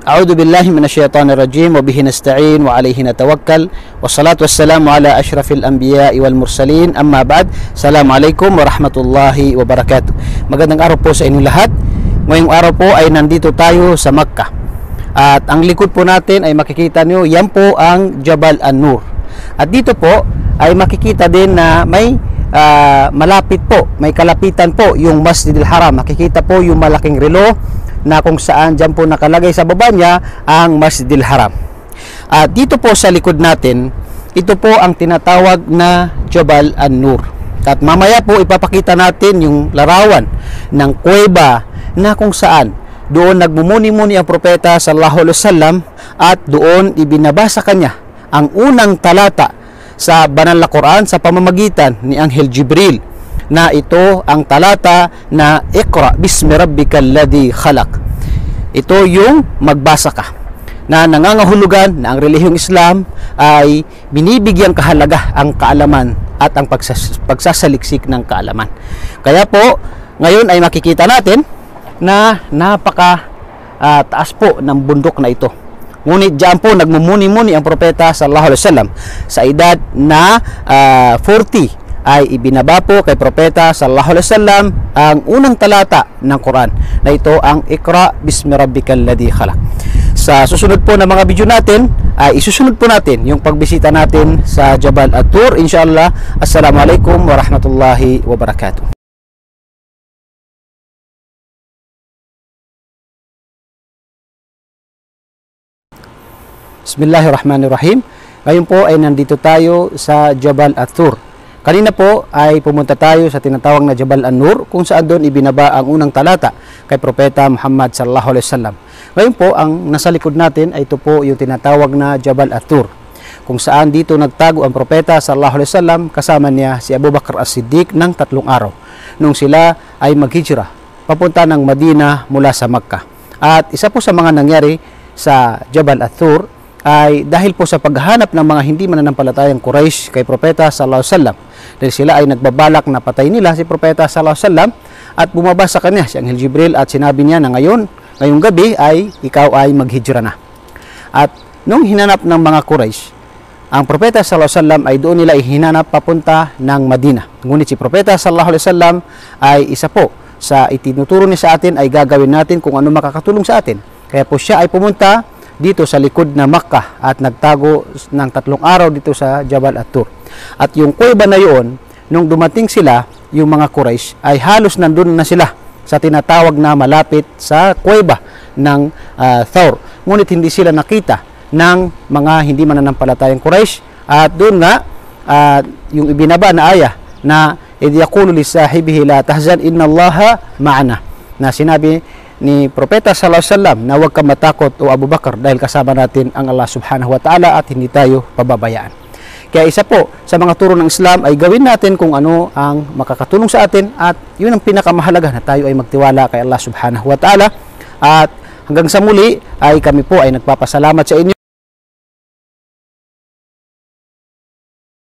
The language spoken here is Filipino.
A'udzu billahi minasyaitonir rajim wa bihi nasta'in wa alayhi natawakkal wassalatu wassalamu ala asyrafil anbiya'i wal mursalin amma ba'd. Assalamualaikum warahmatullahi wabarakatuh. Magandang araw po sa inyong lahat. Ngayong araw po ay nandito tayo sa Makkah. At ang likod po natin ay makikita nyo, yan po ang Jabal An-Nur. At dito po ay makikita din na may malapit po, may kalapitan po yung Masjidil Haram. Makikita po yung malaking relo na kung saan dyan po nakalagay sa baba niya ang Masjidil Haram. At dito po sa likod natin, ito po ang tinatawag na Jabal An-Nur. At mamaya po ipapakita natin yung larawan ng kuweba na kung saan doon nagmumuni-muni ang propeta sallallahu alaihi wasallam at doon ibinabasa kanya ang unang talata sa banal na Quran sa pamamagitan ni Anghel Jibril, na ito ang talata na Iqra bismi rabbikal ladzi khalaq. Ito yung magbasa ka, na nangangahulugan na ang relihiyong Islam ay binibigyang kahalaga ang kaalaman at ang pagsasaliksik ng kaalaman. Kaya po ngayon ay makikita natin na napaka taas po ng bundok na ito. Ngunit diyan po nagmumuni-muni ang propeta sallallahu alaihi wasallam sa edad na 40 ay ibinaba po kay propeta sallallahu alaihi wasallam ang unang talata ng Quran, na ito ang Iqra bismi rabbikal ladzi khalaq. Sa susunod po na mga video natin ay isusunod po natin yung pagbisita natin sa Jabal An-Nur insyaallah. Assalamualaikum warahmatullahi wabarakatuh. Bismillahirrahmanirrahim. Ngayon po ay nandito tayo sa Jabal An-Nur. Kanina po ay pumunta tayo sa tinatawag na Jabal An-Nur, kung saan doon ibinaba ang unang talata kay propeta Muhammad sallallahu alaihi wasallam. Ngayon po ang nasa likod natin ay ito po yung tinatawag na Jabal An-Nur, kung saan dito nagtago ang propeta sallallahu alaihi wasallam kasama niya si Abu Bakr As-Siddiq ng 3 araw nung sila ay maghijrah papunta ng Madina mula sa Makkah. At isa po sa mga nangyari sa Jabal An-Nur ay dahil po sa paghahanap ng mga hindi mananampalatayang Quraysh kay propeta sallallahu alaihi wasallam, dahil sila ay nagbabalak na patay nila si propeta sallallahu alaihi wasallam, at bumaba sa kanya si Anghel Jibril at sinabi niya na ngayong gabi ay ikaw ay maghijra na. At nung hinanap ng mga Quraysh ang propeta sallallahu alaihi wasallam, ay doon nila ihinanap papunta ng Madina. Ngunit si propeta sallallahu alaihi wasallam ay isa po sa itinuturo niya sa atin ay gagawin natin kung ano makakatulong sa atin. Kaya po siya ay pumunta dito sa likod na Makkah at nagtago ng 3 araw dito sa Jabal An-Nur. At yung kuweba na yun, nung dumating sila, yung mga Quraysh, ay halos nandun na sila sa tinatawag na malapit sa kuweba ng Thawr. Ngunit hindi sila nakita ng mga hindi mananampalatayang Quraysh. At doon nga, yung ibinaba na ayah na idh yaqulu li sahibihi la tahzan innallaha ma'ana, na sinabi ni propeta sallallahu alaihi wasallam na huwag ka matakot o Abu Bakar, dahil kasama natin ang Allah subhanahu wa ta'ala at hindi tayo pababayaan. Kaya isa po sa mga turo ng Islam ay gawin natin kung ano ang makakatulong sa atin, at yun ang pinakamahalaga, na tayo ay magtiwala kay Allah subhanahu wa ta'ala. At hanggang sa muli ay kami po ay nagpapasalamat sa inyo.